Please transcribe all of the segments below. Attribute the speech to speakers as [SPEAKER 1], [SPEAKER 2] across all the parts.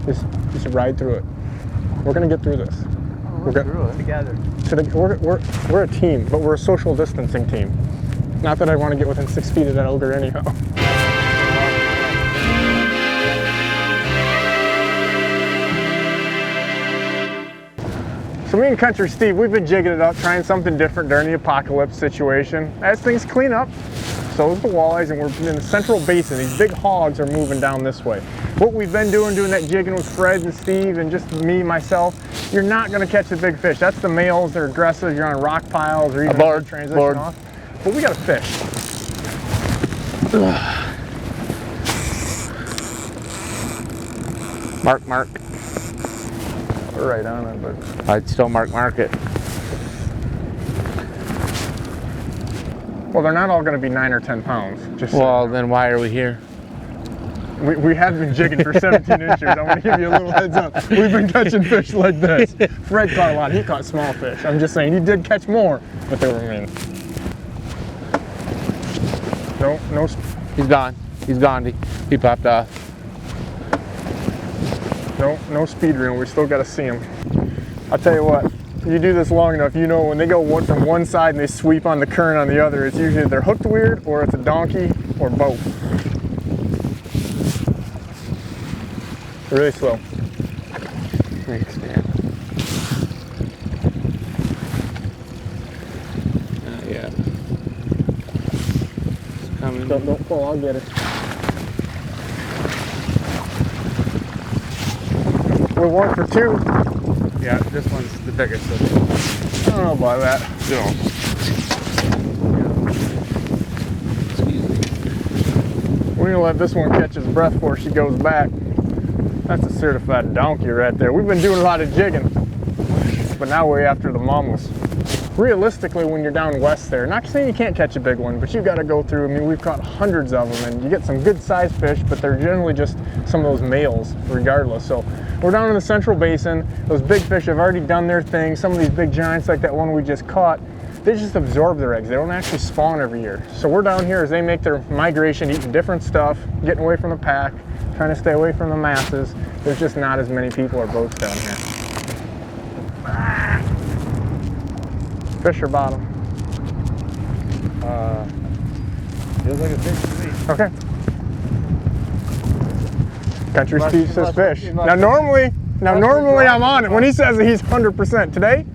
[SPEAKER 1] Just ride through it. We're gonna get through this.
[SPEAKER 2] We're through it together.
[SPEAKER 1] We're a team, but we're a social distancing team. Not that I want to get within 6 feet of that ogre anyhow. So me and Country Steve, we've been jigging it up, trying something different during the apocalypse situation. As things clean up, so is the walleyes, and we're in the central basin. These big hogs are moving down this way. What we've been doing that jigging with Fred and Steve and just me, myself, you're not gonna catch the big fish. That's the males, they're aggressive, you're on rock piles or even transition off. But we got to fish.
[SPEAKER 2] Mark.
[SPEAKER 1] We're right on it, but
[SPEAKER 2] I'd still mark it.
[SPEAKER 1] Well, they're not all going to be 9 or 10 pounds. Just
[SPEAKER 2] well, then why are we here?
[SPEAKER 1] We have been jigging for 17 inches. I'm going to give you a little heads up. We've been catching fish like this. Fred caught a lot. He caught small fish. I'm just saying he did catch more, but they were mean. No.
[SPEAKER 2] He's gone. He popped off.
[SPEAKER 1] No speed reel. We still got to see him. I'll tell you what. You do this long enough, you know when they go from one side and they sweep on the current on the other, it's usually they're hooked weird or it's a donkey or both. Really slow.
[SPEAKER 2] Thanks, man. Yeah. It's coming.
[SPEAKER 1] Don't pull, I'll get it. We're 1 for 2.
[SPEAKER 2] Yeah, this one's the biggest.
[SPEAKER 1] I don't know about that.
[SPEAKER 2] No. Excuse me.
[SPEAKER 1] We're gonna let this one catch his breath before she goes back. That's a certified donkey right there. We've been doing a lot of jigging, but now we're after the mamas. Realistically, when you're down west there, not saying you can't catch a big one, but you got to go through. I mean, we've caught hundreds of them, and you get some good sized fish, but they're generally just some of those males, regardless. So we're down in the central basin. Those big fish have already done their thing. Some of these big giants, like that one we just caught, they just absorb their eggs. They don't actually spawn every year. So we're down here as they make their migration, eating different stuff, getting away from the pack, trying to stay away from the masses. There's just not as many people or boats down here. Fish or bottom?
[SPEAKER 2] Feels like a fish to me.
[SPEAKER 1] Okay. Country Steve says fish. Now normally I'm on it. When he says that he's 100%. Today,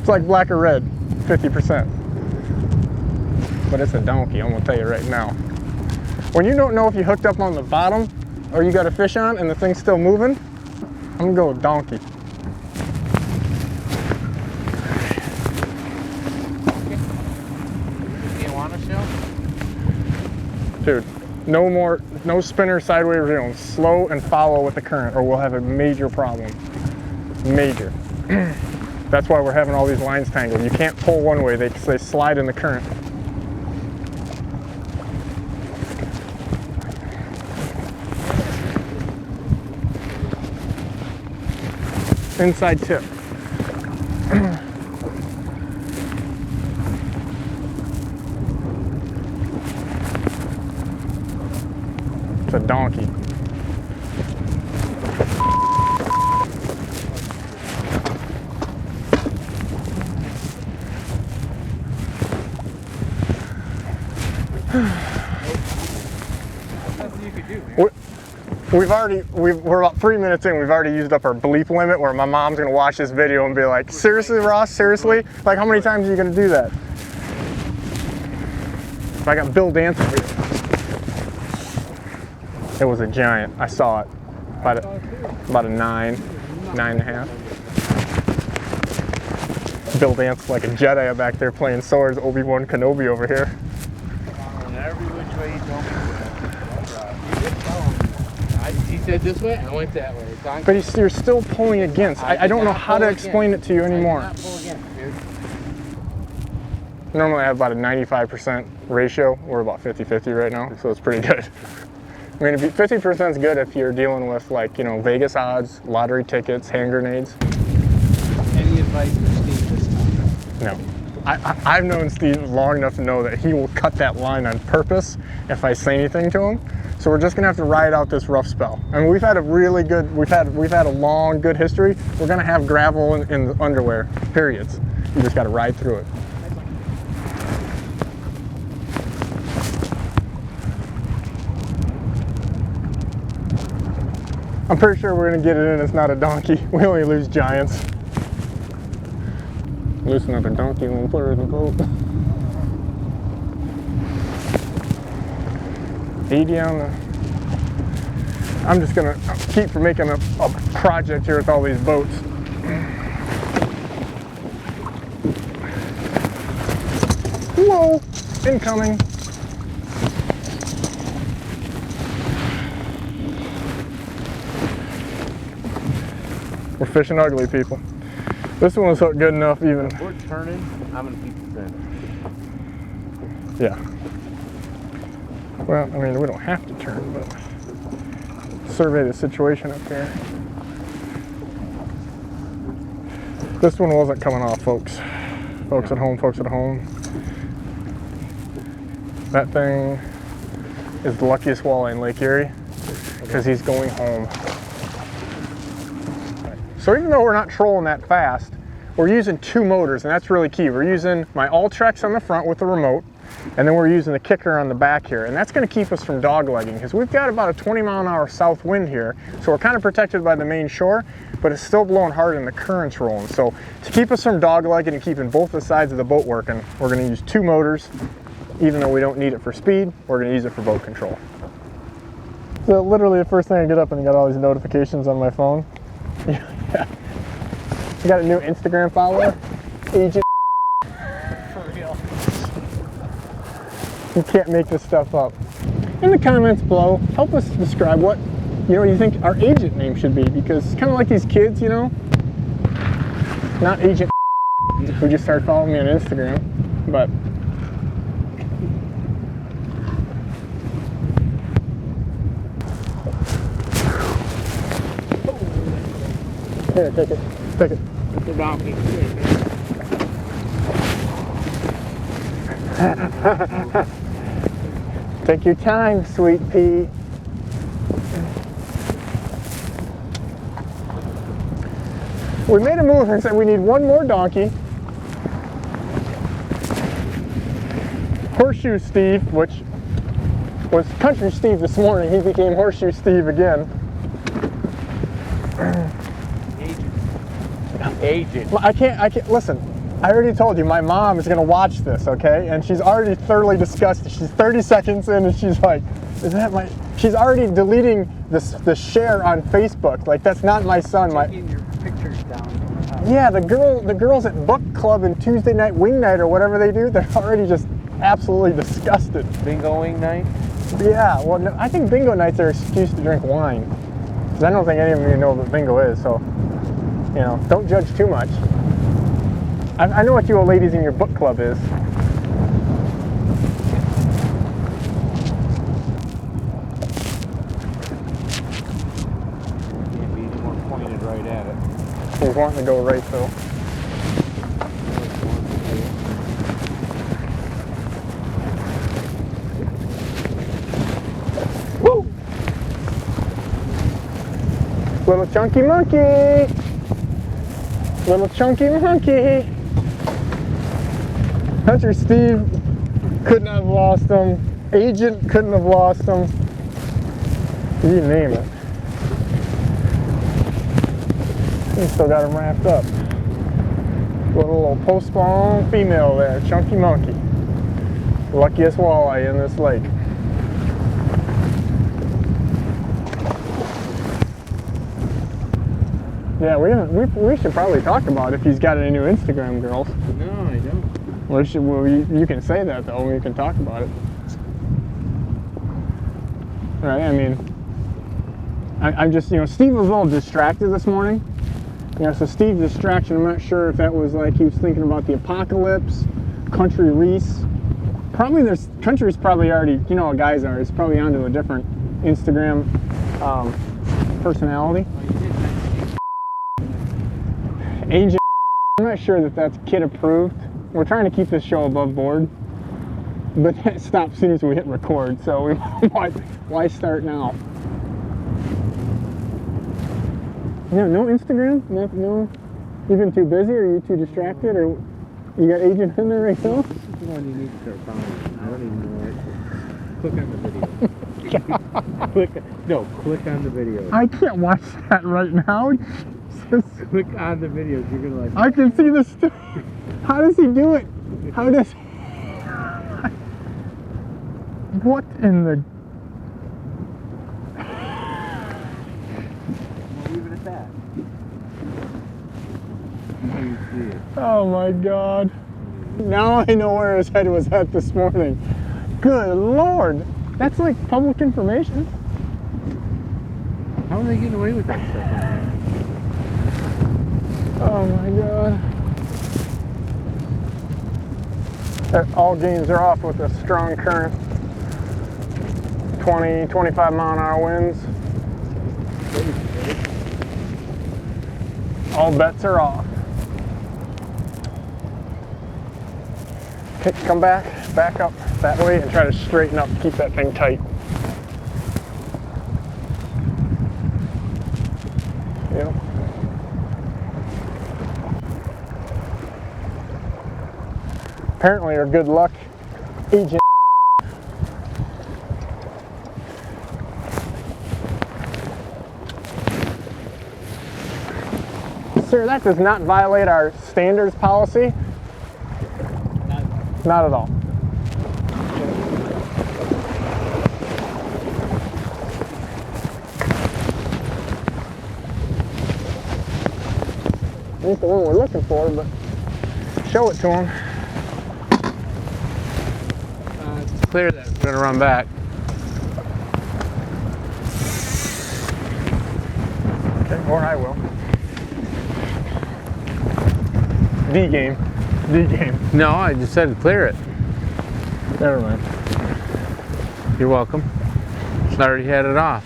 [SPEAKER 1] it's like black or red, 50%. But it's a donkey, I'm gonna tell you right now. When you don't know if you hooked up on the bottom or you got a fish on and the thing's still moving, I'm gonna go with donkey. Dude, no spinner sideways reeling. Slow and follow with the current or we'll have a major problem. Major. That's why we're having all these lines tangled. You can't pull one way, they slide in the current. Inside tip. It's a donkey. We're about 3 minutes in. We've already used up our bleep limit where my mom's gonna watch this video and be like, seriously, Ross, seriously? Like, how many times are you gonna do that? I got Bill dancing here. It was a giant. I saw it. About a 9.5. Bill danced like a Jedi back there playing swords. Obi-Wan Kenobi over here.
[SPEAKER 2] Every which way you told me to go. He said this way, I went that way.
[SPEAKER 1] But you're still pulling against. I don't know how to explain it to you anymore. Normally I have about a 95% ratio. We're about 50-50 right now, so it's pretty good. I mean, 50% is good if you're dealing with, like, you know, Vegas odds, lottery tickets, hand grenades.
[SPEAKER 2] Any advice for Steve this time?
[SPEAKER 1] No. I've known Steve long enough to know that he will cut that line on purpose if I say anything to him. So we're just gonna have to ride out this rough spell. I mean, we've had a really good, we've had a long, good history. We're gonna have gravel in the underwear, periods. You just gotta ride through it. I'm pretty sure we're gonna get it in. It's not a donkey. We only lose giants. Loose another donkey and we'll put her in the boat. 80 on the... I'm just gonna keep from making a project here with all these boats. Whoa! Incoming! We're fishing ugly, people. This one was hooked good enough even.
[SPEAKER 2] If we're turning, I'm gonna keep the fin.
[SPEAKER 1] Yeah. Well, I mean, we don't have to turn, but survey the situation up here. This one wasn't coming off, folks. Folks at home, folks at home. That thing is the luckiest walleye in Lake Erie because he's going home. So even though we're not trolling that fast, we're using 2 motors, and that's really key. We're using my All-Trex on the front with the remote, and then we're using the kicker on the back here, and that's going to keep us from doglegging because we've got about a 20-mile-an-hour south wind here, so we're kind of protected by the main shore, but it's still blowing hard and the current's rolling. So to keep us from doglegging and keeping both the sides of the boat working, we're going to use 2 motors. Even though we don't need it for speed, we're going to use it for boat control. So literally the first thing I get up and I got all these notifications on my phone. Yeah. I got a new Instagram follower, Agent.
[SPEAKER 2] For real.
[SPEAKER 1] You can't make this stuff up. In the comments below, help us describe what you think our agent name should be, because it's kind of like these kids, not Agent who just started following me on Instagram, but here, take it. Take it.
[SPEAKER 2] The donkey.
[SPEAKER 1] Take your time, sweet pea. We made a move and said we need 1 more donkey. Horseshoe Steve, which was Country Steve this morning, he became Horseshoe Steve again.
[SPEAKER 2] Agent.
[SPEAKER 1] I can't, listen, I already told you, my mom is gonna watch this, okay? And she's already thoroughly disgusted. She's 30 seconds in and she's like, is that my, she's already deleting the share on Facebook. Like, that's not my son.
[SPEAKER 2] Taking your pictures down.
[SPEAKER 1] Yeah, the girls at book club and Tuesday night wing night or whatever they do, they're already just absolutely disgusted.
[SPEAKER 2] Bingoing night?
[SPEAKER 1] Yeah, well, no, I think bingo nights are an excuse to drink wine. Because I don't think any of you know what bingo is, so, don't judge too much. I know what you old ladies in your book club is.
[SPEAKER 2] Can't be any more pointed right at it.
[SPEAKER 1] He's wanting to go right, though. Woo! Little chunky monkey! Little chunky monkey! Country Steve couldn't have lost him. Agent couldn't have lost him. You name it. We still got him wrapped up. Little post-spawn female there, chunky monkey. Luckiest walleye in this lake. Yeah, we should probably talk about if he's got any new Instagram girls.
[SPEAKER 2] No, I don't.
[SPEAKER 1] Well, you can say that though, we can talk about it. Right, I mean, I'm just, Steve was a little distracted this morning. So Steve's distraction, I'm not sure if that was like he was thinking about the apocalypse, Country Reese. Probably Country's probably already, how guys are, it's probably onto a different Instagram personality. Agent, I'm not sure that that's kid approved. We're trying to keep this show above board. But that stopped as soon as we hit record, so we, why start now? Yeah, no Instagram? No? You been too busy, or are you too distracted, or you got agent in there right now?
[SPEAKER 2] This is the one you need to start following. I don't even know it. Click on the video. Click on the video.
[SPEAKER 1] I can't watch that right now.
[SPEAKER 2] Click on the videos. You're gonna like.
[SPEAKER 1] I can see the How does he do it? How does What in the...
[SPEAKER 2] We'll leave it at that. You see it.
[SPEAKER 1] Oh my God. Now I know where his head was at this morning. Good Lord. That's like public information.
[SPEAKER 2] How are they getting away with that stuff on
[SPEAKER 1] Oh my God. All games are off with a strong current. 20, 25 mile an hour winds. All bets are off. Okay, come back up that way and try to straighten up, keep that thing tight. Yep. Apparently our good luck agent Sir, that does not violate our standards policy. Not at all. Ain't the one we're looking for, but show it to him.
[SPEAKER 2] It's clear that we're gonna run back.
[SPEAKER 1] Okay, or I will. D game.
[SPEAKER 2] No, I just said clear it.
[SPEAKER 1] Never mind.
[SPEAKER 2] You're welcome. I already had it off.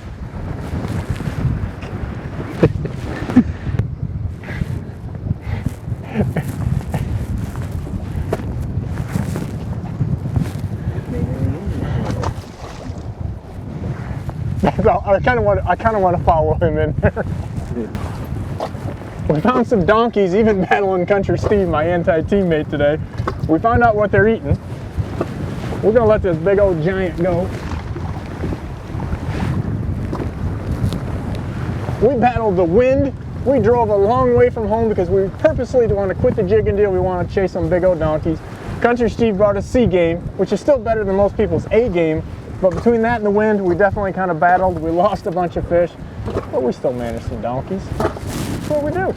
[SPEAKER 1] I kind of want to follow him in there. We found some donkeys, even battling Country Steve, my anti-teammate today. We found out what they're eating. We're gonna let this big old giant go. We battled the wind. We drove a long way from home because we purposely want to quit the jigging deal. We want to chase some big old donkeys. Country Steve brought a C game, which is still better than most people's A game. But between that and the wind, we definitely kind of battled. We lost a bunch of fish, but we still managed some donkeys. That's what we do.